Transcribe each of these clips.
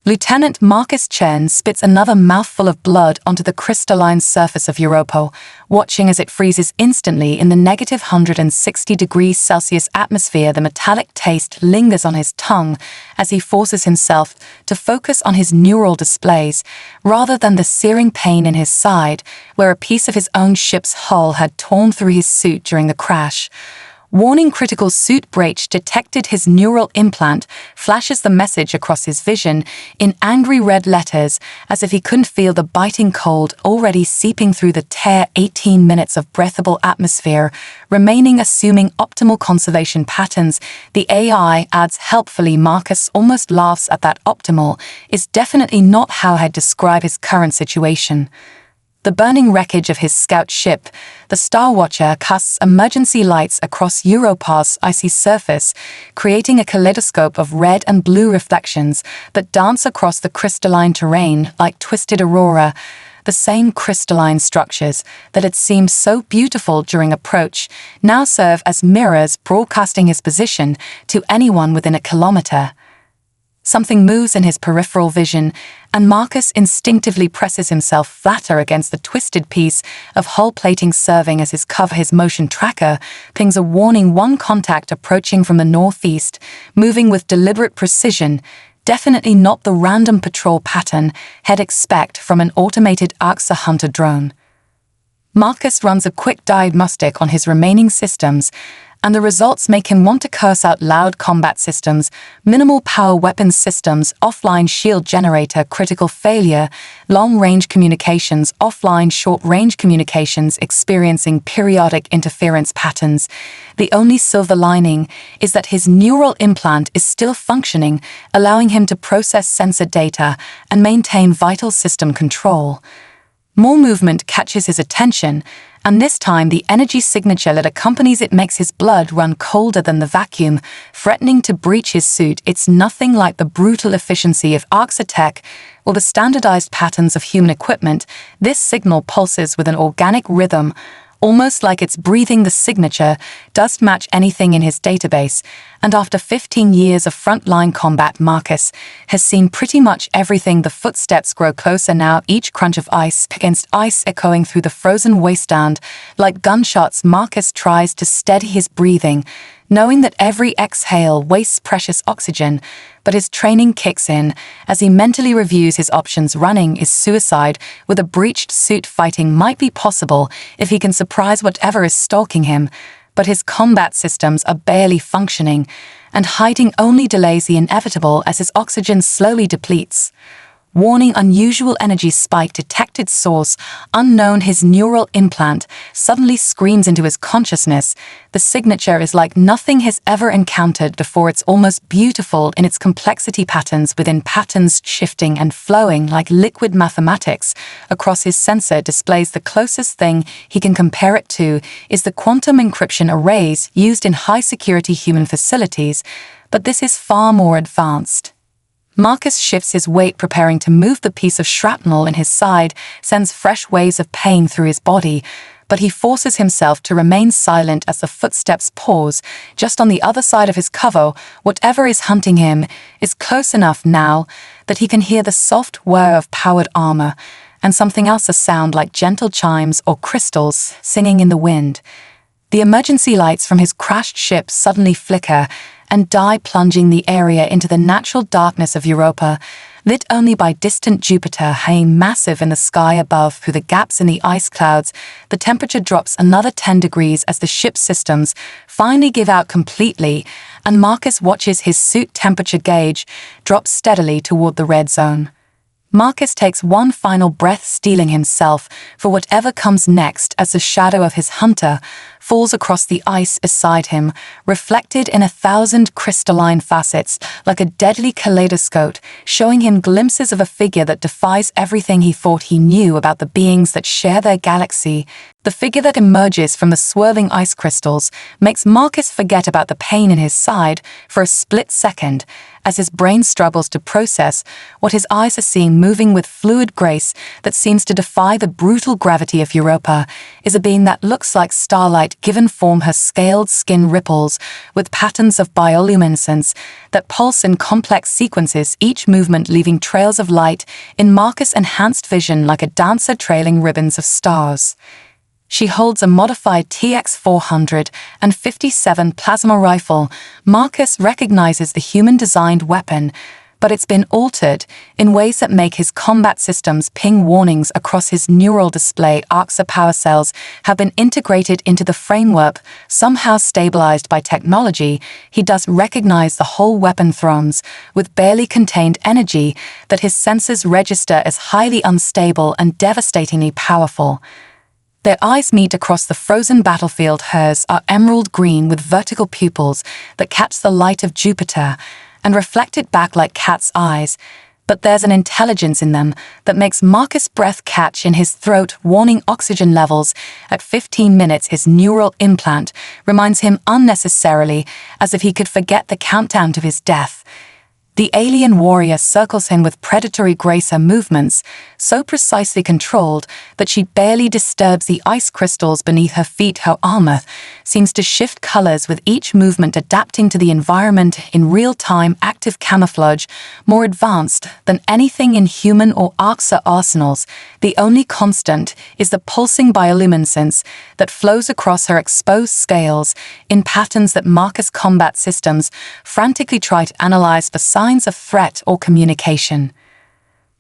Lieutenant Marcus Chen spits another mouthful of blood onto the crystalline surface of Europa, watching as it freezes instantly in the negative 160 degrees Celsius atmosphere. The metallic taste lingers on his tongue as he forces himself to focus on his neural displays, rather than the searing pain in his side, where a piece of his own ship's hull had torn through his suit during the crash. Warning critical suit breach detected. His neural implant flashes the message across his vision in angry red letters, as if he couldn't feel the biting cold already seeping through the tear. 18 minutes of breathable atmosphere remaining, assuming optimal conservation patterns. The AI adds helpfully. Marcus almost laughs at that. Optimal is definitely not how I'd describe his current situation. The burning wreckage of his scout ship, the Star Watcher, casts emergency lights across Europa's icy surface, creating a kaleidoscope of red and blue reflections that dance across the crystalline terrain like twisted aurora. The same crystalline structures that had seemed so beautiful during approach now serve as mirrors, broadcasting his position to anyone within a kilometer. Something moves in his peripheral vision, and Marcus instinctively presses himself flatter against the twisted piece of hull plating, serving as his cover. His motion tracker pings a warning. One contact approaching from the northeast, moving with deliberate precision. Definitely not the random patrol pattern he'd expect from an automated AXA hunter drone. Marcus runs a quick diagnostic on his remaining systems, and the results make him want to curse out loud. Combat systems, minimal power weapons systems, offline shield generator, critical failure, long-range communications, offline short-range communications experiencing periodic interference patterns. The only silver lining is that his neural implant is still functioning, allowing him to process sensor data and maintain vital system control. More movement catches his attention, and this time the energy signature that accompanies it makes his blood run colder than the vacuum, threatening to breach his suit. It's nothing like the brutal efficiency of AXA tech or the standardized patterns of human equipment. This signal pulses with an organic rhythm, almost like it's breathing. The signature doesn't match anything in his database, and after 15 years of frontline combat, Marcus has seen pretty much everything. The footsteps grow closer now, each crunch of ice against ice echoing through the frozen wasteland like gunshots. Marcus tries to steady his breathing, knowing that every exhale wastes precious oxygen, but his training kicks in as he mentally reviews his options. Running is suicide with a breached suit. Fighting might be possible if he can surprise whatever is stalking him, but his combat systems are barely functioning, and hiding only delays the inevitable as his oxygen slowly depletes. Warning: unusual energy spike detected. Source unknown. His neural implant suddenly screams into his consciousness. The signature is like nothing he's ever encountered before. It's almost beautiful in its complexity, patterns within patterns, shifting and flowing like liquid mathematics across his sensor displays. The closest thing he can compare it to is the quantum encryption arrays used in high-security human facilities, but this is far more advanced. Marcus shifts his weight, preparing to move. The piece of shrapnel in his side sends fresh waves of pain through his body, but he forces himself to remain silent as the footsteps pause just on the other side of his cover. Whatever is hunting him is close enough now that he can hear the soft whir of powered armor, and something else, a sound like gentle chimes or crystals singing in the wind. The emergency lights from his crashed ship suddenly flicker and die, plunging the area into the natural darkness of Europa, lit only by distant Jupiter hanging massive in the sky above. Through the gaps in the ice clouds, the temperature drops another 10 degrees as the ship's systems finally give out completely, and Marcus watches his suit temperature gauge drop steadily toward the red zone. Marcus takes one final breath, steeling himself for whatever comes next as the shadow of his hunter falls across the ice beside him, reflected in 1,000 crystalline facets like a deadly kaleidoscope, showing him glimpses of a figure that defies everything he thought he knew about the beings that share their galaxy. The figure that emerges from the swirling ice crystals makes Marcus forget about the pain in his side for a split second as his brain struggles to process what his eyes are seeing. Moving with fluid grace that seems to defy the brutal gravity of Europa is a being that looks like starlight light-given form her scaled skin ripples with patterns of bioluminescence that pulse in complex sequences, each movement leaving trails of light in Marcus' enhanced vision like a dancer trailing ribbons of stars. She holds a modified TX-457 plasma rifle. Marcus recognizes the human-designed weapon, but it's been altered in ways that make his combat systems ping warnings across his neural display. ARXA power cells have been integrated into the framework, somehow stabilized by technology. He does recognize the whole weapon thrones with barely contained energy that his sensors register as highly unstable and devastatingly powerful. Their eyes meet across the frozen battlefield. Hers are emerald green with vertical pupils that catch the light of Jupiter and reflect it back like cat's eyes, but there's an intelligence in them that makes Marcus' breath catch in his throat, warning oxygen levels at 15 minutes. His neural implant reminds him unnecessarily, as if he could forget the countdown to his death. The alien warrior circles him with predatory grace, her movements so precisely controlled that she barely disturbs the ice crystals beneath her feet. Her armor seems to shift colors with each movement, adapting to the environment in real-time, active camouflage, more advanced than anything in human or ARXA arsenals. The only constant is the pulsing bioluminescence that flows across her exposed scales in patterns that Marcus' combat systems frantically try to analyze for signs of threat or communication.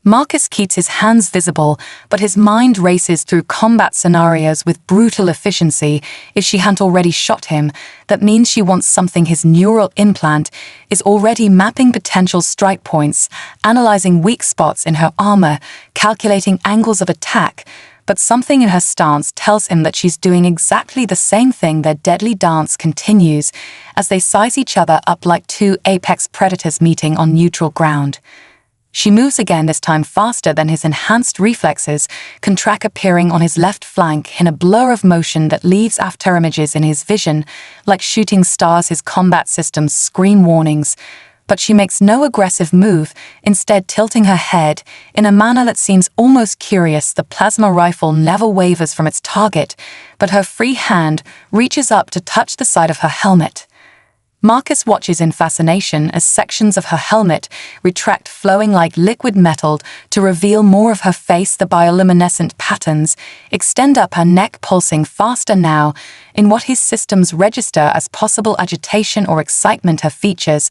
Marcus keeps his hands visible, but his mind races through combat scenarios with brutal efficiency. If she hadn't already shot him, that means she wants something. His neural implant is already mapping potential strike points, analyzing weak spots in her armor, calculating angles of attack, but something in her stance tells him that she's doing exactly the same thing. Their deadly dance continues as they size each other up like two apex predators meeting on neutral ground. She moves again, this time faster than his enhanced reflexes can track, appearing on his left flank in a blur of motion that leaves after images in his vision like shooting stars. His combat systems scream warnings, but she makes no aggressive move, instead tilting her head in a manner that seems almost curious. The plasma rifle never wavers from its target, but her free hand reaches up to touch the side of her helmet. Marcus watches in fascination as sections of her helmet retract, flowing like liquid metal to reveal more of her face. The bioluminescent patterns extend up her neck, pulsing faster now in what his systems register as possible agitation or excitement. Her features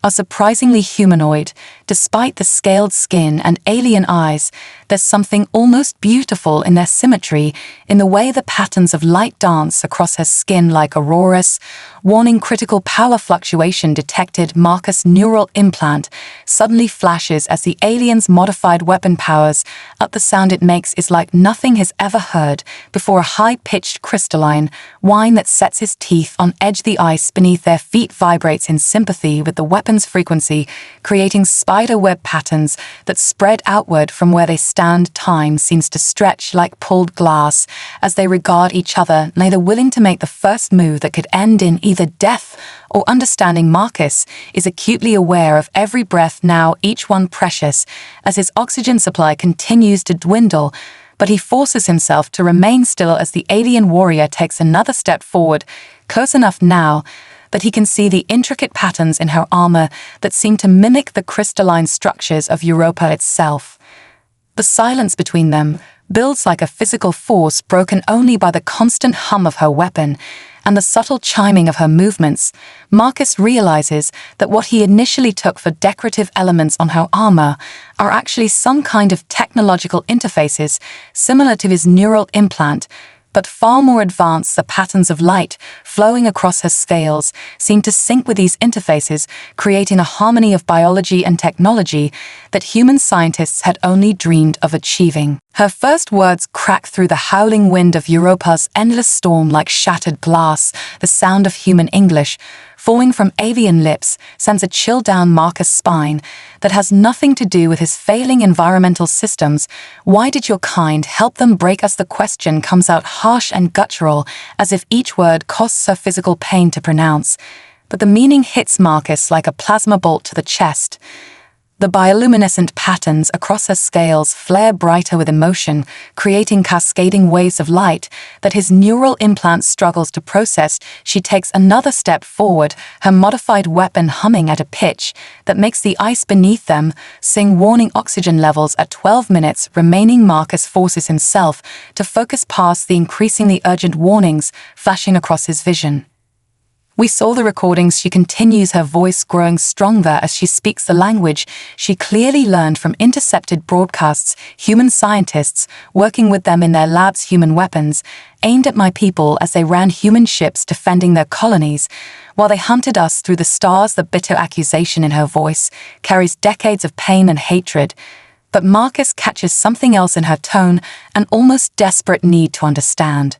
are surprisingly humanoid. Despite the scaled skin and alien eyes, there's something almost beautiful in their symmetry, in the way the patterns of light dance across her skin like auroras, warning critical power fluctuation detected. Marcus' neural implant suddenly flashes as the alien's modified weapon powers up. The sound it makes is like nothing has ever heard before, a high-pitched crystalline whine that sets his teeth on edge. The ice beneath their feet vibrates in sympathy with the weapon's frequency, creating spider web patterns that spread outward from where they stand. Time seems to stretch like pulled glass as they regard each other, neither willing to make the first move that could end in either death or understanding. Marcus is acutely aware of every breath now, each one precious, as his oxygen supply continues to dwindle, but he forces himself to remain still as the alien warrior takes another step forward, close enough now that he can see the intricate patterns in her armor that seem to mimic the crystalline structures of Europa itself. The silence between them builds like a physical force, broken only by the constant hum of her weapon and the subtle chiming of her movements. Marcus realizes that what he initially took for decorative elements on her armor are actually some kind of technological interfaces similar to his neural implant, but far more advanced. The patterns of light flowing across her scales seem to sync with these interfaces, creating a harmony of biology and technology that human scientists had only dreamed of achieving. Her first words crack through the howling wind of Europa's endless storm like shattered glass. The sound of human English falling from avian lips sends a chill down Marcus' spine that has nothing to do with his failing environmental systems. Why did your kind help them break us? The question comes out harsh and guttural, as if each word costs her physical pain to pronounce. But the meaning hits Marcus like a plasma bolt to the chest. The bioluminescent patterns across her scales flare brighter with emotion, creating cascading waves of light that his neural implant struggles to process. She takes another step forward, her modified weapon humming at a pitch that makes the ice beneath them sing warning oxygen levels at 12 minutes remaining. Marcus forces himself to focus past the increasingly urgent warnings flashing across his vision. We saw the recordings. She continues, her voice growing stronger as she speaks the language she clearly learned from intercepted broadcasts. Human scientists, working with them in their labs, human weapons, aimed at my people as they ran human ships defending their colonies, while they hunted us through the stars. The bitter accusation in her voice carries decades of pain and hatred. But Marcus catches something else in her tone, an almost desperate need to understand.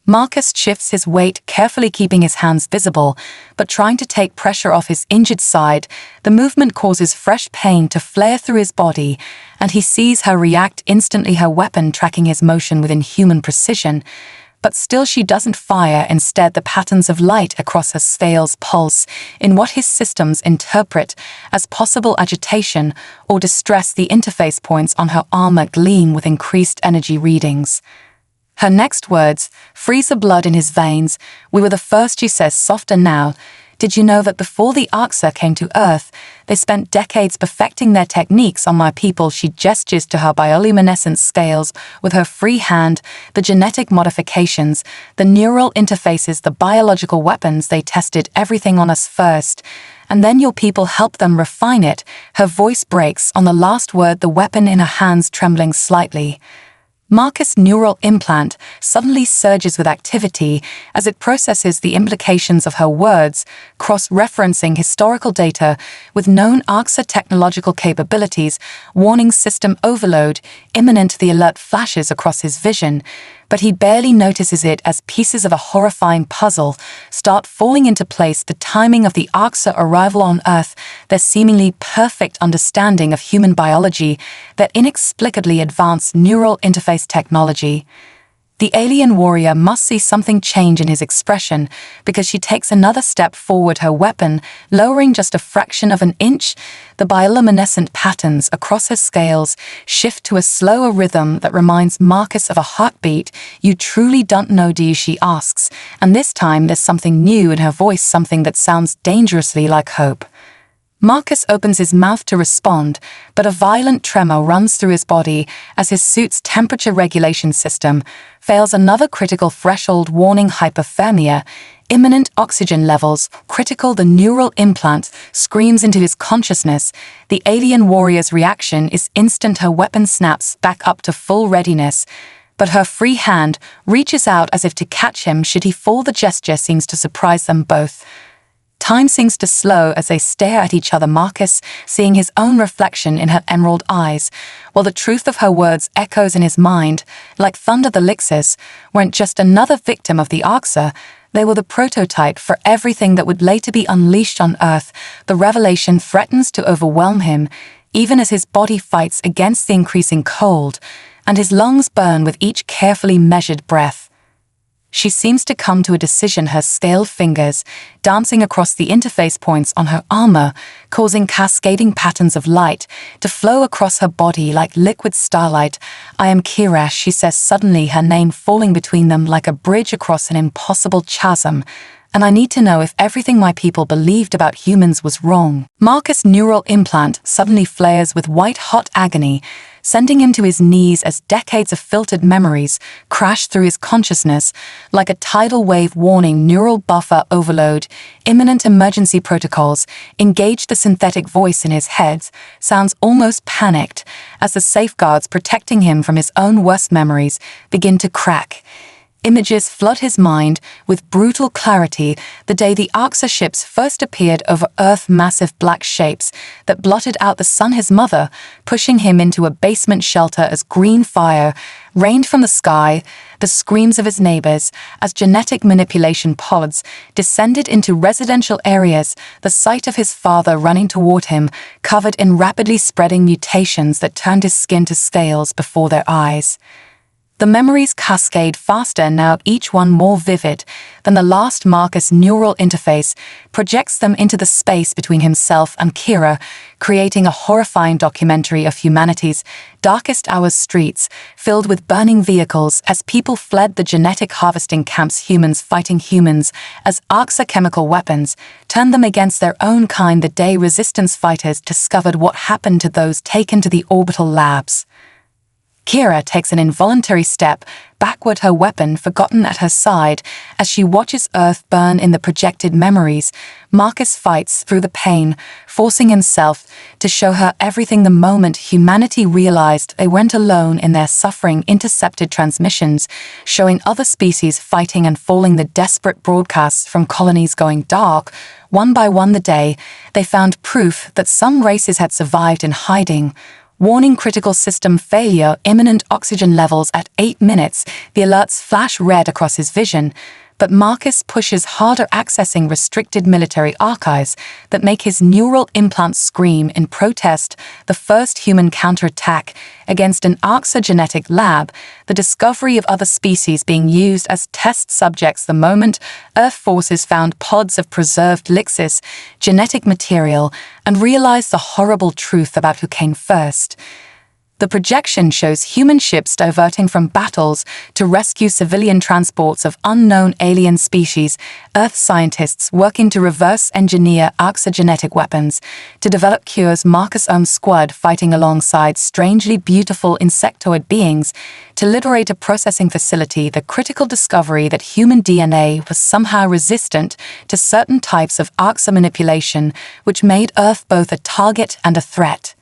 Marcus shifts his weight, carefully keeping his hands visible, but trying to take pressure off his injured side. The movement causes fresh pain to flare through his body, and he sees her react instantly, her weapon tracking his motion with inhuman precision. But still she doesn't fire. Instead, the patterns of light across her scales pulse in what his systems interpret as possible agitation or distress. The interface points on her armor gleam with increased energy readings. Her next words freeze the blood in his veins. "We were the first," she says, softer now. "Did you know that before the Arxa came to Earth, they spent decades perfecting their techniques on my people?" She gestures to her bioluminescent scales with her free hand, the genetic modifications, the neural interfaces, the biological weapons. "They tested everything on us first, and then your people helped them refine it." Her voice breaks on the last word, the weapon in her hands trembling slightly. Marcus' neural implant suddenly surges with activity as it processes the implications of her words, cross-referencing historical data with known Arxa technological capabilities. Warning system overload imminent. The alert flashes across his vision, but he barely notices it as pieces of a horrifying puzzle start falling into place. The timing of the Arxa arrival on Earth, their seemingly perfect understanding of human biology, their inexplicably advanced neural interface technology. The alien warrior must see something change in his expression because she takes another step forward, her weapon lowering just a fraction of an inch. The bioluminescent patterns across her scales shift to a slower rhythm that reminds Marcus of a heartbeat. "You truly don't know, do you?" she asks, and this time there's something new in her voice, something that sounds dangerously like hope. Marcus opens his mouth to respond, but a violent tremor runs through his body as his suit's temperature regulation system fails. Another critical threshold warning: hypothermia, imminent oxygen levels, critical. The neural implant screams into his consciousness. The alien warrior's reaction is instant. Her weapon snaps back up to full readiness, but her free hand reaches out as if to catch him should he fall. The gesture seems to surprise them both. Time seems to slow as they stare at each other, Marcus seeing his own reflection in her emerald eyes, while the truth of her words echoes in his mind. Like thunder, the Lixers weren't just another victim of the Arxa, they were the prototype for everything that would later be unleashed on Earth. The revelation threatens to overwhelm him, even as his body fights against the increasing cold, and his lungs burn with each carefully measured breath. She seems to come to a decision, her scaled fingers dancing across the interface points on her armor, causing cascading patterns of light to flow across her body like liquid starlight. "I am Kirash," she says suddenly, her name falling between them like a bridge across an impossible chasm. "And I need to know if everything my people believed about humans was wrong." Marcus' neural implant suddenly flares with white-hot agony, sending him to his knees as decades of filtered memories crash through his consciousness like a tidal wave. Warning: neural buffer overload, imminent emergency protocols. Engage. The synthetic voice in his head sounds almost panicked as the safeguards protecting him from his own worst memories begin to crack. Images flood his mind with brutal clarity. The day the Arxa ships first appeared over Earth, massive black shapes that blotted out the sun, his mother, pushing him into a basement shelter as green fire rained from the sky, the screams of his neighbors as genetic manipulation pods descended into residential areas, the sight of his father running toward him, covered in rapidly spreading mutations that turned his skin to scales before their eyes. The memories cascade faster now, each one more vivid than the last. Marcus' neural interface projects them into the space between himself and Kira, creating a horrifying documentary of humanity's darkest hours. Streets filled with burning vehicles as people fled the genetic harvesting camps. Humans fighting humans as ARCSA chemical weapons turned them against their own kind. The day resistance fighters discovered what happened to those taken to the orbital labs. Kira takes an involuntary step backward, her weapon forgotten at her side, as she watches Earth burn in the projected memories. Marcus fights through the pain, forcing himself to show her everything. The moment humanity realized they weren't alone in their suffering, intercepted transmissions showing other species fighting and falling, the desperate broadcasts from colonies going dark. One by one, the day they found proof that some races had survived in hiding. Warning: critical system failure, imminent oxygen levels at 8 minutes. The alerts flash red across his vision, but Marcus pushes harder, accessing restricted military archives that make his neural implants scream in protest. The first human counterattack against an ARCSA genetic lab, the discovery of other species being used as test subjects. The moment Earth forces found pods of preserved Lixis genetic material and realized the horrible truth about who came first. The projection shows human ships diverting from battles to rescue civilian transports of unknown alien species, Earth scientists working to reverse engineer ARCSA genetic weapons to develop cures, Marcus' own squad fighting alongside strangely beautiful insectoid beings to liberate a processing facility, the critical discovery that human DNA was somehow resistant to certain types of ARCSA manipulation, which made Earth both a target and a threat.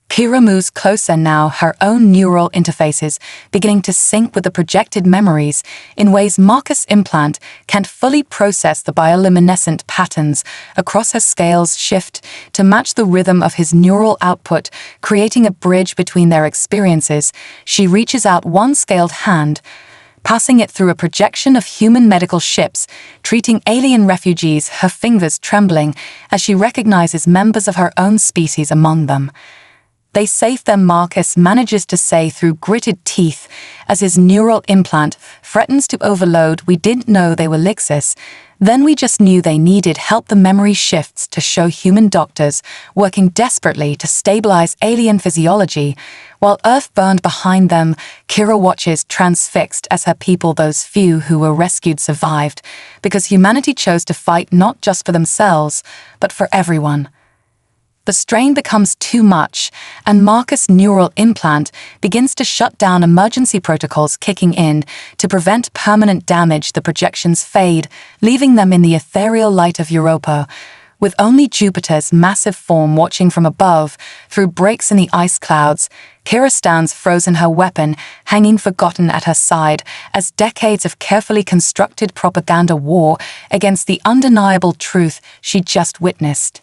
Kira moves closer now, her own neural interfaces beginning to sync with the projected memories in ways Marcus' implant can't fully process. The bioluminescent patterns across her scales shift to match the rhythm of his neural output, creating a bridge between their experiences. She reaches out one scaled hand, passing it through a projection of human medical ships, treating alien refugees, her fingers trembling as she recognizes members of her own species among them. They save them, Marcus manages to say through gritted teeth as his neural implant threatens to overload. We didn't know they were Lixis. Then we just knew they needed help. The memory shifts to show human doctors working desperately to stabilize alien physiology. While Earth burned behind them, Kira watches transfixed as her people, those few who were rescued, survived because humanity chose to fight not just for themselves, but for everyone. The strain becomes too much, and Marcus' neural implant begins to shut down, emergency protocols kicking in to prevent permanent damage. The projections fade, leaving them in the ethereal light of Europa, with only Jupiter's massive form watching from above through breaks in the ice clouds. Kira stands frozen, her weapon hanging forgotten at her side, as decades of carefully constructed propaganda war against the undeniable truth she just witnessed.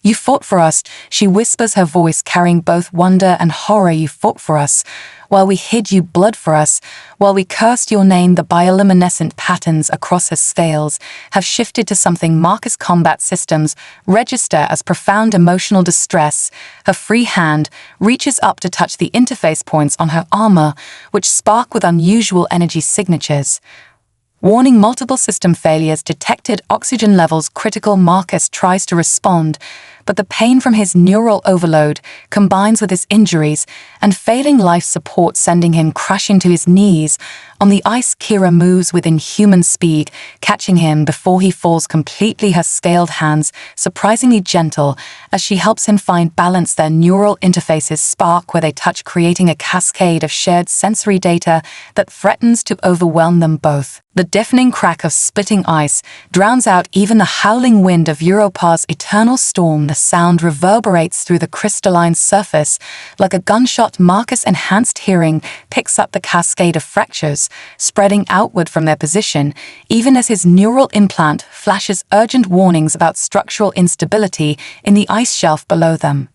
"You fought for us," she whispers, her voice carrying both wonder and horror. "You fought for us, while we hid you, bled for us, while we cursed your name." The bioluminescent patterns across her scales have shifted to something Marcus' combat systems register as profound emotional distress. Her free hand reaches up to touch the interface points on her armor, which spark with unusual energy signatures. Warning: multiple system failures detected, oxygen levels critical. Marcus tries to respond, but the pain from his neural overload combines with his injuries and failing life support, sending him crashing to his knees. On the ice, Kira moves with inhuman speed, catching him before he falls completely, her scaled hands surprisingly gentle as she helps him find balance. Their neural interfaces spark where they touch, creating a cascade of shared sensory data that threatens to overwhelm them both. The deafening crack of splitting ice drowns out even the howling wind of Europa's eternal storm. The sound reverberates through the crystalline surface like a gunshot. Marcus' enhanced hearing picks up the cascade of fractures spreading outward from their position, even as his neural implant flashes urgent warnings about structural instability in the ice shelf below them.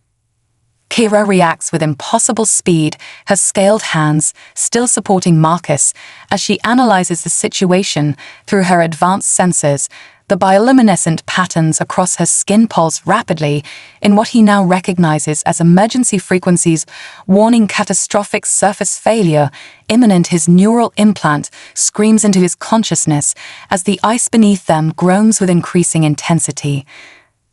Kira reacts with impossible speed, her scaled hands still supporting Marcus as she analyzes the situation through her advanced sensors. The bioluminescent patterns across her skin pulse rapidly in what he now recognizes as emergency frequencies, warning catastrophic surface failure. Imminent, his neural implant screams into his consciousness as the ice beneath them groans with increasing intensity.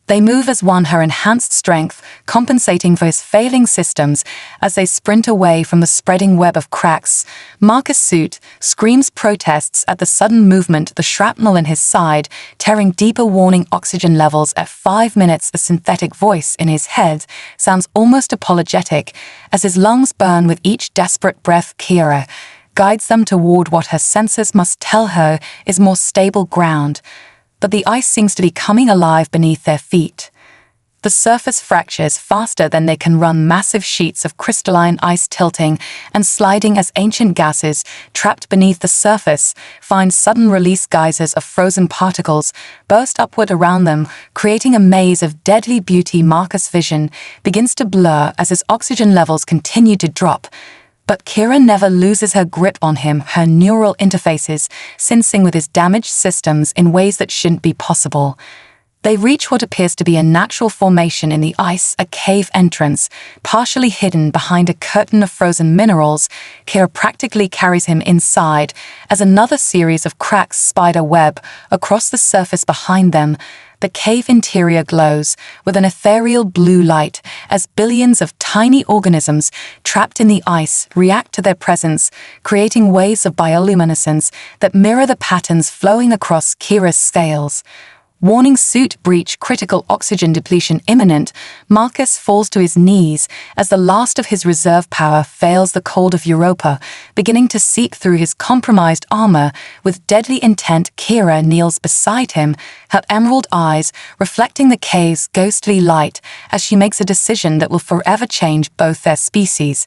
They move as one, her enhanced strength compensating for his failing systems as they sprint away from the spreading web of cracks. Marcus' suit screams protests at the sudden movement, the shrapnel in his side tearing deeper, warning oxygen levels at 5 minutes. A synthetic voice in his head sounds almost apologetic as his lungs burn with each desperate breath. Kira guides them toward what her senses must tell her is more stable ground. But the ice seems to be coming alive beneath their feet. The surface fractures faster than they can run, massive sheets of crystalline ice tilting and sliding as ancient gases trapped beneath the surface find sudden release. Geysers of frozen particles burst upward around them, creating a maze of deadly beauty. Marcus' vision begins to blur as his oxygen levels continue to drop. But Kira never loses her grip on him, her neural interfaces sensing with his damaged systems in ways that shouldn't be possible. They reach what appears to be a natural formation in the ice, a cave entrance, partially hidden behind a curtain of frozen minerals. Kira practically carries him inside as another series of cracks spider web across the surface behind them. The cave interior glows with an ethereal blue light as billions of tiny organisms trapped in the ice react to their presence, creating waves of bioluminescence that mirror the patterns flowing across Kira's scales. Warning: suit breach, critical oxygen depletion imminent. Marcus falls to his knees as the last of his reserve power fails. The cold of Europa beginning to seep through his compromised armor. With deadly intent, Kira kneels beside him, her emerald eyes reflecting the cave's ghostly light as she makes a decision that will forever change both their species.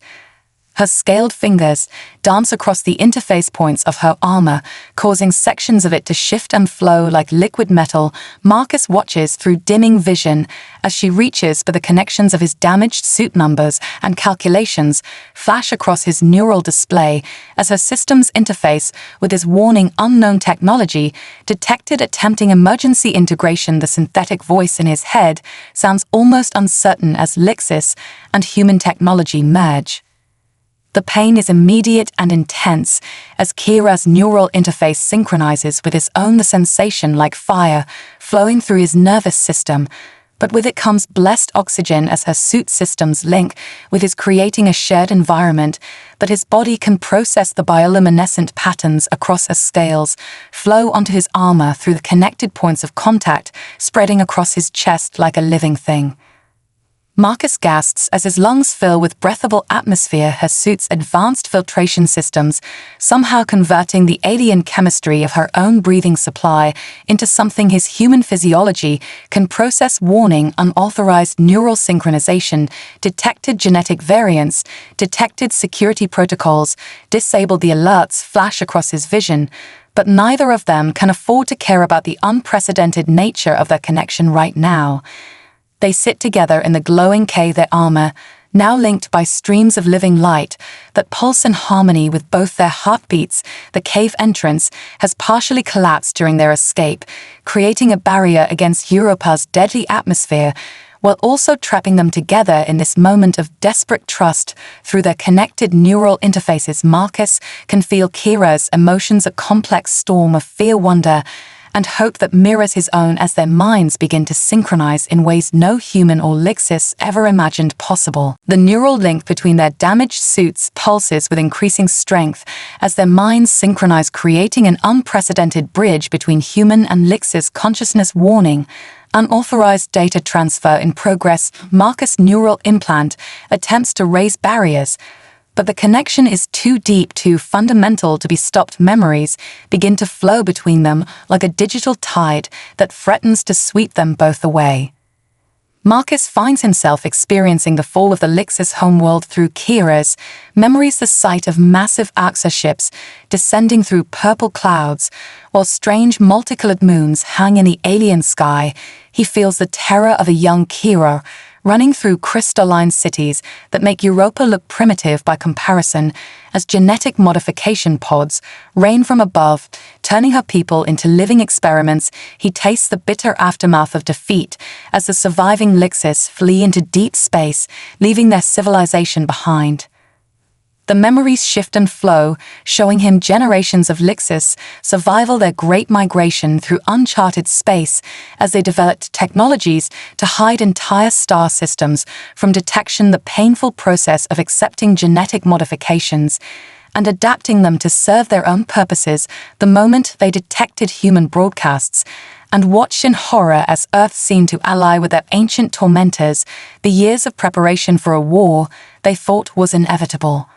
Her scaled fingers dance across the interface points of her armor, causing sections of it to shift and flow like liquid metal. Marcus watches through dimming vision as she reaches for the connections of his damaged suit. Numbers and calculations flash across his neural display as her systems interface with his warning: unknown technology detected, attempting emergency integration. The synthetic voice in his head sounds almost uncertain as Lixis and human technology merge. The pain is immediate and intense as Kira's neural interface synchronizes with his own, the sensation like fire flowing through his nervous system. But with it comes blessed oxygen as her suit systems link with his, creating a shared environment that his body can process. The bioluminescent patterns across her scales flow onto his armor through the connected points of contact, spreading across his chest like a living thing. Marcus gasps as his lungs fill with breathable atmosphere, her suit's advanced filtration systems somehow converting the alien chemistry of her own breathing supply into something his human physiology can process. Warning: unauthorized neural synchronization, detected genetic variants, detected security protocols, disabled. The alerts flash across his vision, but neither of them can afford to care about the unprecedented nature of their connection right now. They sit together in the glowing cave, their armor now linked by streams of living light that pulse in harmony with both their heartbeats. The cave entrance has partially collapsed during their escape, creating a barrier against Europa's deadly atmosphere, while also trapping them together in this moment of desperate trust through their connected neural interfaces. Marcus can feel Kira's emotions, a complex storm of fear, wonder, and hope that mirrors his own as their minds begin to synchronize in ways no human or Lixis ever imagined possible. The neural link between their damaged suits pulses with increasing strength as their minds synchronize, creating an unprecedented bridge between human and Lixis consciousness. Warning: unauthorized data transfer in progress. Marcus' neural implant attempts to raise barriers, but the connection is too deep, too fundamental to be stopped. Memories begin to flow between them like a digital tide that threatens to sweep them both away. Marcus finds himself experiencing the fall of the Lixis homeworld through Kira's memories, the sight of massive Axa ships descending through purple clouds, while strange multicolored moons hang in the alien sky. He feels the terror of a young Kira running through crystalline cities that make Europa look primitive by comparison, as genetic modification pods rain from above, turning her people into living experiments. He tastes the bitter aftermath of defeat as the surviving Lixis flee into deep space, leaving their civilization behind. The memories shift and flow, showing him generations of Lixis survival their great migration through uncharted space as they developed technologies to hide entire star systems from detection, the painful process of accepting genetic modifications and adapting them to serve their own purposes the moment they detected human broadcasts, and watched in horror as Earth seemed to ally with their ancient tormentors. The years of preparation for a war they thought was inevitable.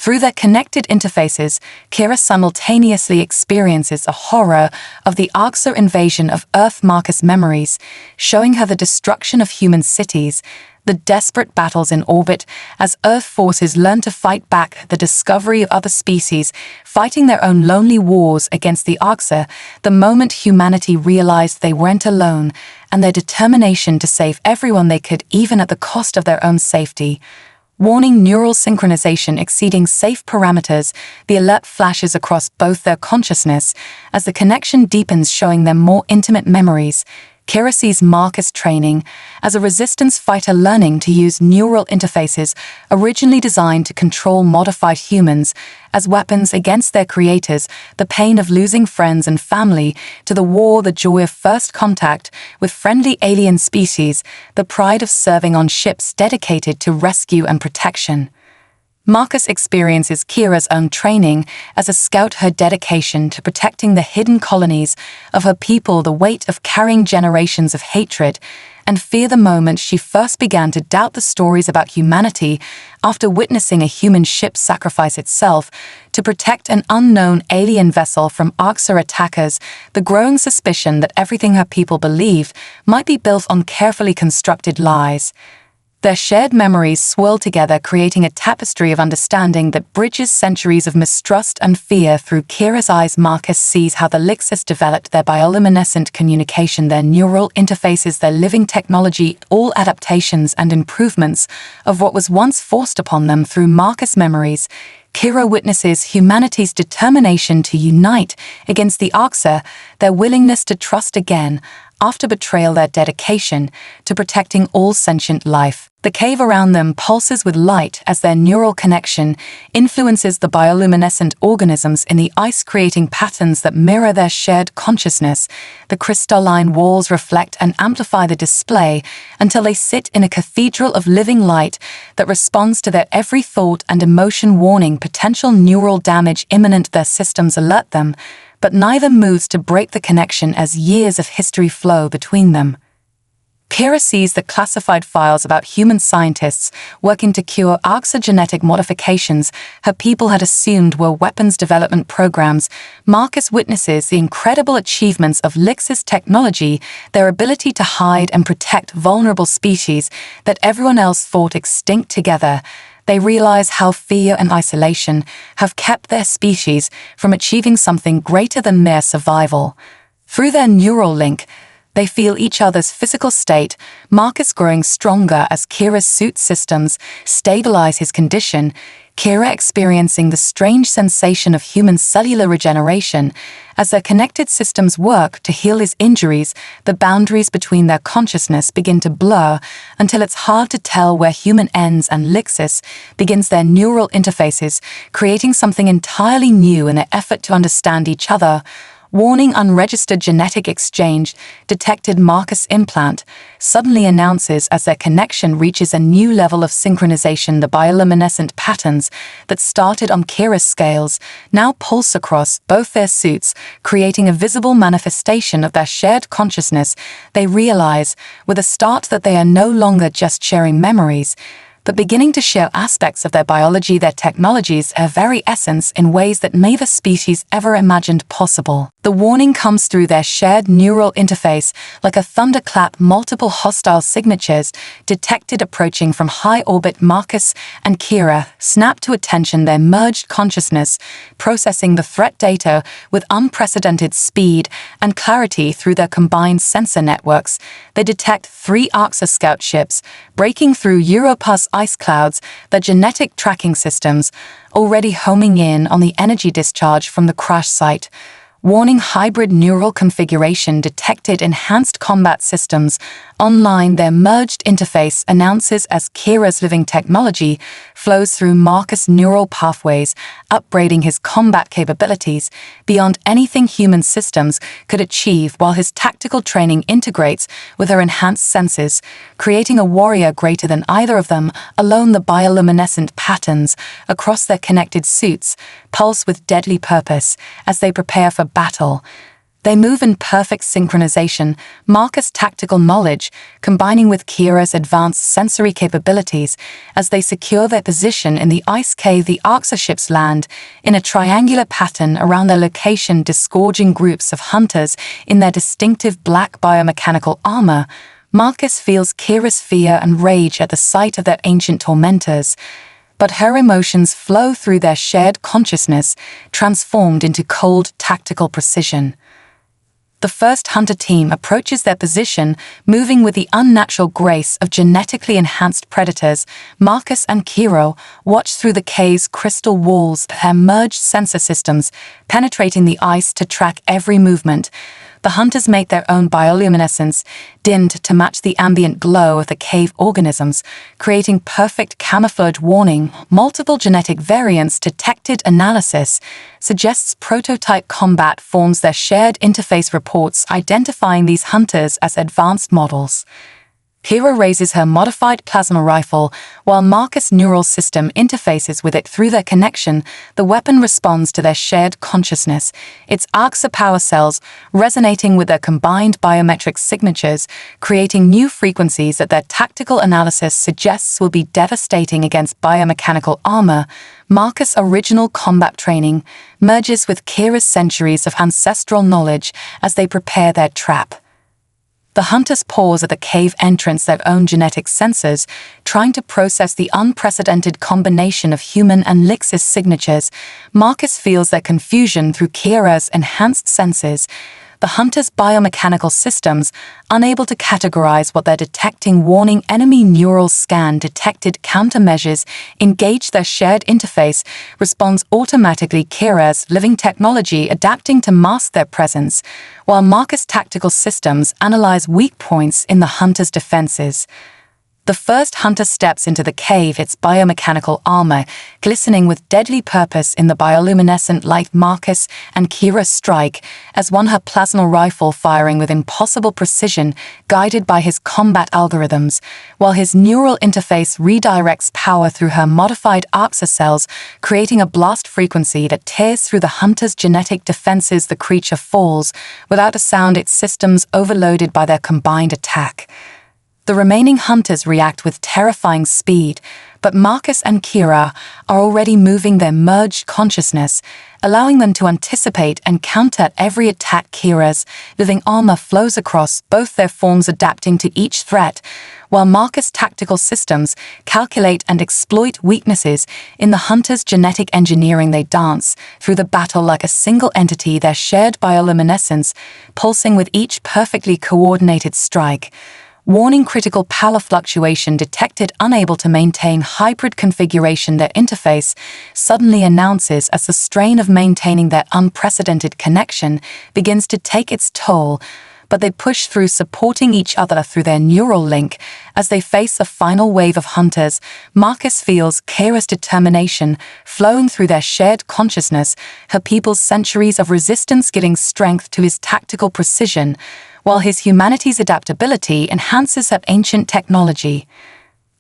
Through their connected interfaces, Kira simultaneously experiences the horror of the Arxer invasion of Earth. Marcus' memories, showing her the destruction of human cities, the desperate battles in orbit as Earth forces learn to fight back, the discovery of other species fighting their own lonely wars against the Arxer, the moment humanity realized they weren't alone, and their determination to save everyone they could, even at the cost of their own safety. Warning neural synchronization exceeding safe parameters, the alert flashes across both their consciousness as the connection deepens, showing them more intimate memories. Kira sees Marcus training as a resistance fighter, learning to use neural interfaces originally designed to control modified humans as weapons against their creators, the pain of losing friends and family to the war, the joy of first contact with friendly alien species, the pride of serving on ships dedicated to rescue and protection. Marcus experiences Kira's own training as a scout, her dedication to protecting the hidden colonies of her people, the weight of carrying generations of hatred and fear, the moment she first began to doubt the stories about humanity after witnessing a human ship sacrifice itself to protect an unknown alien vessel from Arxer attackers, the growing suspicion that everything her people believed might be built on carefully constructed lies. Their shared memories swirl together, creating a tapestry of understanding that bridges centuries of mistrust and fear. Through Kira's eyes, Marcus sees how the Lixis developed their bioluminescent communication, their neural interfaces, their living technology, all adaptations and improvements of what was once forced upon them. Through Marcus' memories, Kira witnesses humanity's determination to unite against the Arxer, their willingness to trust again after betrayal, their dedication to protecting all sentient life. The cave around them pulses with light as their neural connection influences the bioluminescent organisms in the ice, creating patterns that mirror their shared consciousness. The crystalline walls reflect and amplify the display until they sit in a cathedral of living light that responds to their every thought and emotion, warning potential neural damage imminent. Their systems alert them, but neither moves to break the connection as years of history flow between them. Kira sees the classified files about human scientists working to cure Arxer genetic modifications her people had assumed were weapons development programs. Marcus witnesses the incredible achievements of Lixis technology, their ability to hide and protect vulnerable species that everyone else thought extinct. Together, they realize how fear and isolation have kept their species from achieving something greater than mere survival. Through their neural link, they feel each other's physical state, Marcus growing stronger as Kira's suit systems stabilize his condition, Kira experiencing the strange sensation of human cellular regeneration as their connected systems work to heal his injuries. The boundaries between their consciousness begin to blur until it's hard to tell where human ends and Lixis begins. Their neural interfaces creating something entirely new in their effort to understand each other. Warning: unregistered genetic exchange detected. Marcus' implant suddenly announces as their connection reaches a new level of synchronization. The bioluminescent patterns that started on Kira's scales now pulse across both their suits, creating a visible manifestation of their shared consciousness. They realize with a start that they are no longer just sharing memories, but beginning to share aspects of their biology, their technologies, their very essence in ways that neither species ever imagined possible. The The warning comes through their shared neural interface like a thunderclap. Multiple hostile signatures detected approaching from high orbit. Marcus and Kira snap to attention, their merged consciousness processing the threat data with unprecedented speed and clarity through their combined sensor networks. They detect 3 ARXA scout ships breaking through Europa's ice clouds, their genetic tracking systems already homing in on the energy discharge from the crash site. Warning: hybrid neural configuration detected. Enhanced combat systems online. Their merged interface announces as Kira's living technology flows through Marcus' neural pathways, upgrading his combat capabilities beyond anything human systems could achieve, while his tactical training integrates with her enhanced senses, creating a warrior greater than either of them. Alone, the bioluminescent patterns across their connected suits pulse with deadly purpose as they prepare for battle. They move in perfect synchronization, Marcus' tactical knowledge combining with Kira's advanced sensory capabilities as they secure their position in the ice cave. The ARXA ships land in a triangular pattern around their location, disgorging groups of hunters in their distinctive black biomechanical armor. Marcus feels Kira's fear and rage at the sight of their ancient tormentors, but her emotions flow through their shared consciousness, transformed into cold tactical precision. The first hunter team approaches their position, moving with the unnatural grace of genetically enhanced predators. Marcus and Kiro watch through the cave's crystal walls, their merged sensor systems penetrating the ice to track every movement. The hunters make their own bioluminescence, dimmed to match the ambient glow of the cave organisms, creating perfect camouflage. Warning: multiple genetic variants detected. Analysis suggests prototype combat forms. Their shared interface reports identifying these hunters as advanced models. Kira raises her modified plasma rifle, while Marcus' neural system interfaces with it through their connection. The weapon responds to their shared consciousness, its ARXA power cells resonating with their combined biometric signatures, creating new frequencies that their tactical analysis suggests will be devastating against biomechanical armor. Marcus' original combat training merges with Kira's centuries of ancestral knowledge as they prepare their trap. The hunters pause at the cave entrance, their own genetic sensors, trying to process the unprecedented combination of human and Lix's signatures. Marcus feels their confusion through Kira's enhanced senses. The hunters' biomechanical systems, unable to categorize what they're detecting. Warning: enemy neural scan detected. Countermeasures engage. Their shared interface responds automatically, Kira's living technology adapting to mask their presence, while Marcus' tactical systems analyze weak points in the hunters' defenses. The first hunter steps into the cave, its biomechanical armor glistening with deadly purpose in the bioluminescent light. Marcus and Kira strike as one, her plasma rifle firing with impossible precision, guided by his combat algorithms, while his neural interface redirects power through her modified ARXA cells, creating a blast frequency that tears through the hunter's genetic defenses. The creature falls without a sound, its systems overloaded by their combined attack. The remaining hunters react with terrifying speed, but Marcus and Kira are already moving their merged consciousness, allowing them to anticipate and counter every attack. Kira's living armor flows across both their forms, adapting to each threat, while Marcus' tactical systems calculate and exploit weaknesses in the hunters' genetic engineering. They dance through the battle like a single entity, their shared bioluminescence pulsing with each perfectly coordinated strike. Warning: critical power fluctuation detected. Unable to maintain hybrid configuration, their interface suddenly announces as the strain of maintaining their unprecedented connection begins to take its toll, but they push through, supporting each other through their neural link as they face a final wave of hunters. Marcus feels Kira's determination flowing through their shared consciousness, her people's centuries of resistance giving strength to his tactical precision, while his humanity's adaptability enhances her ancient technology.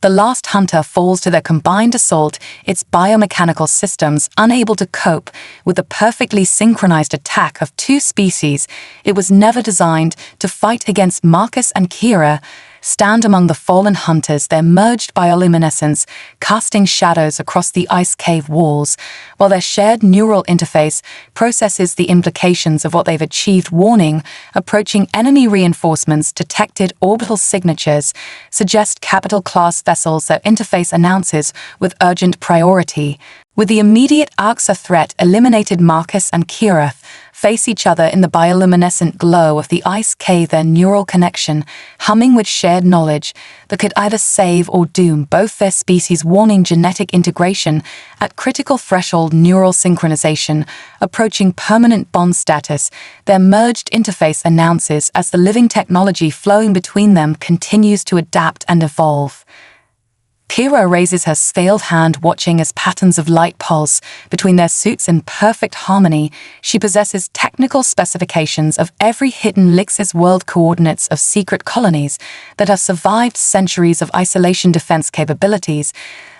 The last hunter falls to their combined assault, its biomechanical systems unable to cope with the perfectly synchronized attack of two species it was never designed to fight against. Marcus and Kira stand among the fallen hunters, their merged bioluminescence casting shadows across the ice cave walls, while their shared neural interface processes the implications of what they've achieved. Warning: approaching enemy reinforcements, detected orbital signatures, suggest capital-class vessels. Their interface announces with urgent priority. With the immediate Arxa threat eliminated, Marcus and Kira face each other in the bioluminescent glow of the ice cave, their neural connection humming with shared knowledge that could either save or doom both their species. Warning: genetic integration at critical threshold, neural synchronization approaching permanent bond status. Their merged interface announces as the living technology flowing between them continues to adapt and evolve. Kira raises her scaled hand, watching as patterns of light pulse between their suits in perfect harmony. She possesses technical specifications of every hidden Lix's world, coordinates of secret colonies that have survived centuries of isolation, defense capabilities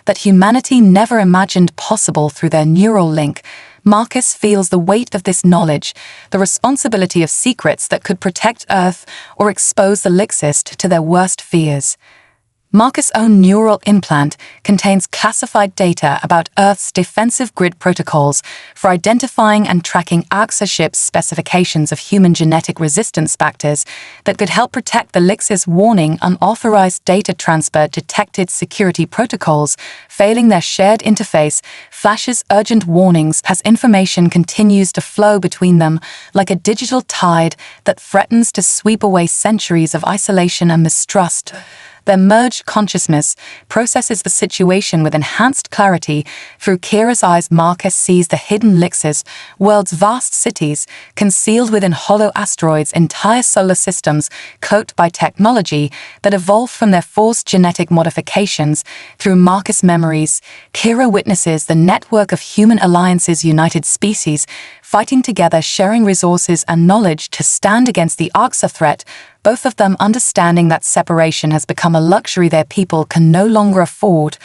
that humanity never imagined possible through their neural link. Marcus feels the weight of this knowledge, the responsibility of secrets that could protect Earth or expose the Lixist to their worst fears. Marcus' own neural implant contains classified data about Earth's defensive grid protocols for identifying and tracking Arxa ships, specifications of human genetic resistance factors that could help protect the Lix's. Warning: unauthorized data transfer detected, security protocols failing their shared interface flashes urgent warnings as information continues to flow between them like a digital tide that threatens to sweep away centuries of isolation and mistrust. Their merged consciousness processes the situation with enhanced clarity. Through Kira's eyes, Marcus sees the hidden Lix's world's vast cities, concealed within hollow asteroids, entire solar systems cloaked by technology that evolved from their forced genetic modifications. Through Marcus' memories, Kira witnesses the network of human alliances, united species, fighting together, sharing resources and knowledge to stand against the Arxa threat, both of them understanding that separation has become a luxury their people can no longer afford.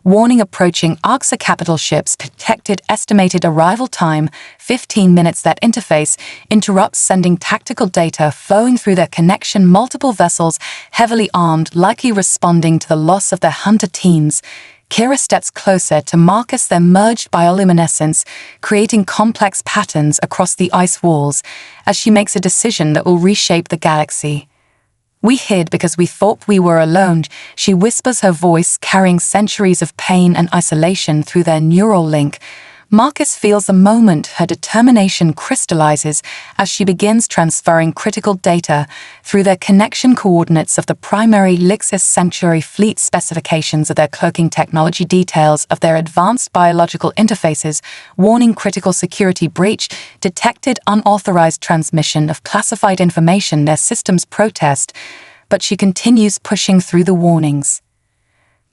Warning: approaching Arxa capital ships, detected estimated arrival time 15 minutes. That interface interrupts, sending tactical data flowing through their connection. Multiple vessels, heavily armed, likely responding to the loss of their hunter teams. Kira steps closer to Marcus, their merged bioluminescence creating complex patterns across the ice walls as she makes a decision that will reshape the galaxy. "We hid because we thought we were alone," she whispers, her voice carrying centuries of pain and isolation through their neural link. Marcus feels the moment her determination crystallizes as she begins transferring critical data through their connection coordinates of the primary Lixis sanctuary fleet, specifications of their cloaking technology, details of their advanced biological interfaces. Warning: critical security breach detected, unauthorized transmission of classified information. Their systems protest, but she continues pushing through the warnings.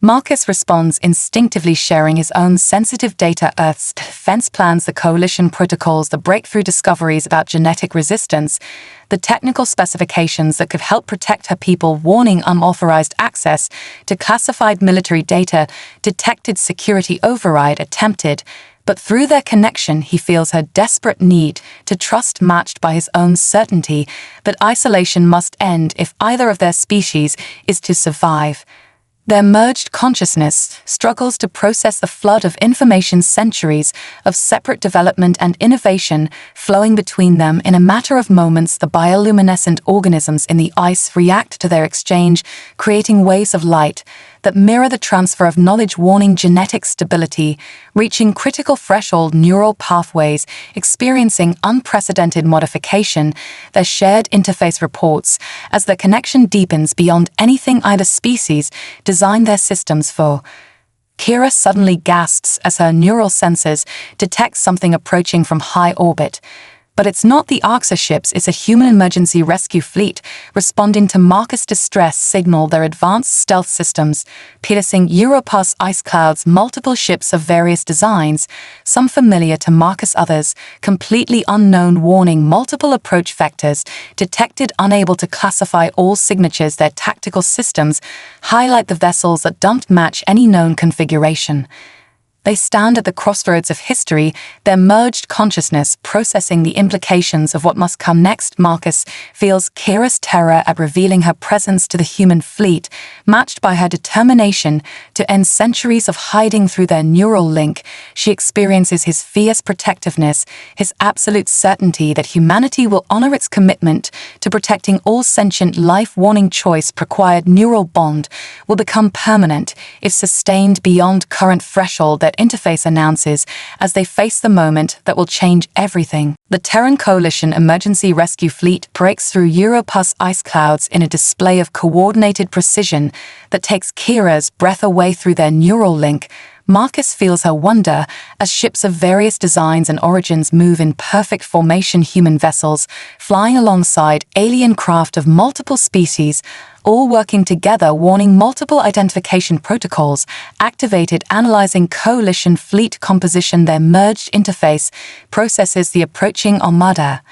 Marcus responds instinctively, sharing his own sensitive data, Earth's defense plans, the coalition protocols, the breakthrough discoveries about genetic resistance, the technical specifications that could help protect her people. Warning: unauthorized access to classified military data detected, security override attempted. But through their connection, he feels her desperate need to trust, matched by his own certainty that isolation must end if either of their species is to survive. Their merged consciousness struggles to process the flood of information, centuries of separate development and innovation flowing between them. In a matter of moments, the bioluminescent organisms in the ice react to their exchange, creating waves of light that mirror the transfer of knowledge. Warning: genetic stability reaching critical threshold, neural pathways experiencing unprecedented modification. Their shared interface reports as the connection deepens beyond anything either species designed their systems for. Kira suddenly gasps as her neural sensors detect something approaching from high orbit. But it's not the Arxa ships, it's a human emergency rescue fleet responding to Marcus' distress signal. Their advanced stealth systems piercing Europa's ice clouds, multiple ships of various designs, some familiar to Marcus, others completely unknown. Warning: multiple approach vectors detected, unable to classify all signatures. Their tactical systems highlight the vessels that don't match any known configuration. They stand at the crossroads of history, their merged consciousness processing the implications of what must come next. Marcus feels Kira's terror at revealing her presence to the human fleet, matched by her determination to end centuries of hiding through their neural link. She experiences his fierce protectiveness, his absolute certainty that humanity will honor its commitment to protecting all sentient life. Warning choice required neural bond will become permanent if sustained beyond current threshold, that interface announces as they face the moment that will change everything. The Terran Coalition Emergency Rescue Fleet breaks through Europa's ice clouds in a display of coordinated precision that takes Kira's breath away. Through their neural link, Marcus feels her wonder as ships of various designs and origins move in perfect formation. Human vessels flying alongside alien craft of multiple species, all working together. Warning: multiple identification protocols activated, analyzing coalition fleet composition. Their merged interface processes the approaching armada.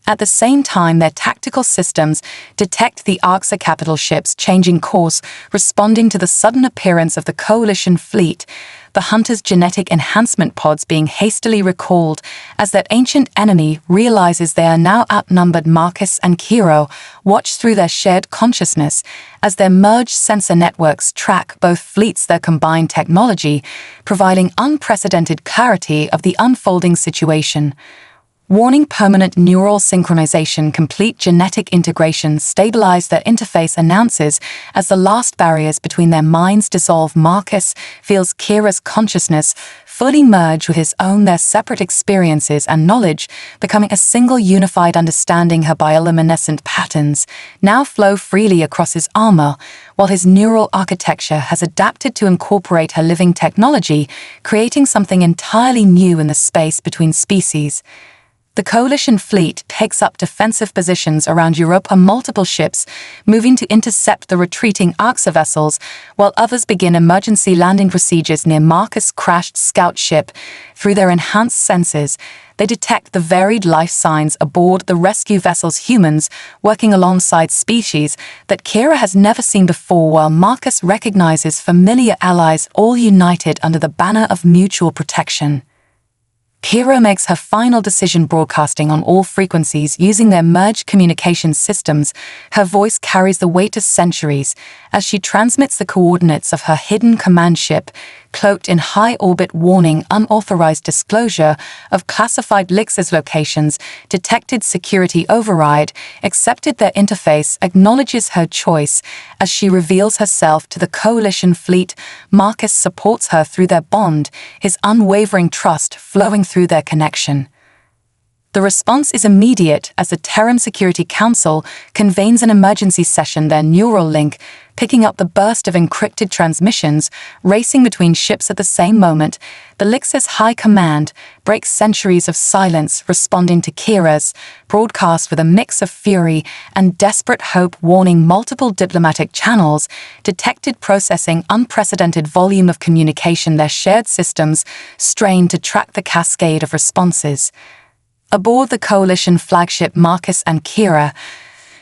At the same time, their tactical systems detect the Arxa capital ships changing course, responding to the sudden appearance of the coalition fleet. The Hunter's genetic enhancement pods being hastily recalled as that ancient enemy realizes they are now outnumbered. Marcus and Kiro watch through their shared consciousness as their merged sensor networks track both fleets. Their combined technology providing unprecedented clarity of the unfolding situation. Warning: permanent neural synchronization, complete genetic integration stabilize. Their interface announces as the last barriers between their minds dissolve. Marcus feels Kira's consciousness fully merge with his own, their separate experiences and knowledge becoming a single unified understanding. Her bioluminescent patterns now flow freely across his armor, while his neural architecture has adapted to incorporate her living technology, creating something entirely new in the space between species. The coalition fleet takes up defensive positions around Europa, multiple ships moving to intercept the retreating Arxa vessels, while others begin emergency landing procedures near Marcus' crashed scout ship. Through their enhanced senses, they detect the varied life signs aboard the rescue vessels, humans working alongside species that Kira has never seen before, while Marcus recognizes familiar allies, all united under the banner of mutual protection. Kira makes her final decision, broadcasting on all frequencies using their merged communication systems. Her voice carries the weight of centuries as she transmits the coordinates of her hidden command ship, cloaked in high orbit. Warning: unauthorized disclosure of classified Lix's locations detected. Security override accepted. Their interface acknowledges her choice as she reveals herself to the coalition fleet. Marcus supports her through their bond, his unwavering trust flowing through their connection. The response is immediate as the Terran Security Council convenes an emergency session. Their neural link picking up the burst of encrypted transmissions racing between ships at the same moment. The Lix's high command breaks centuries of silence, responding to Kira's broadcast with a mix of fury and desperate hope. Warning: multiple diplomatic channels detected, processing unprecedented volume of communication. Their shared systems strain to track the cascade of responses. Aboard the coalition flagship, Marcus and Kira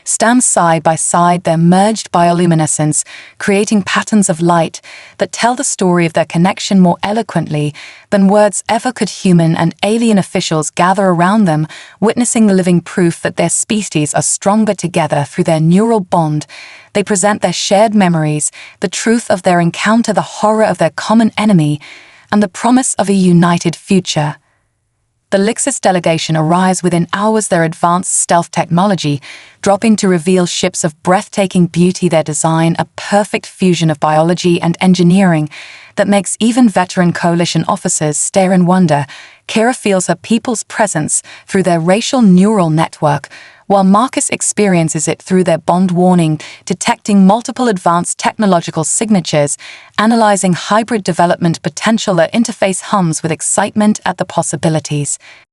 stand side by side, their merged bioluminescence creating patterns of light that tell the story of their connection more eloquently than words ever could. Human and alien officials gather around them, witnessing the living proof that their species are stronger together. Through their neural bond, they present their shared memories, the truth of their encounter, the horror of their common enemy, and the promise of a united future. The Lixus delegation arrives within hours, their advanced stealth technology dropping to reveal ships of breathtaking beauty. Their design a perfect fusion of biology and engineering that makes even veteran coalition officers stare in wonder. Kira feels her people's presence through their racial neural network, while Marcus experiences it through their bond. Warning: detecting multiple advanced technological signatures, analyzing hybrid development potential. Their interface hums with excitement at the possibilities.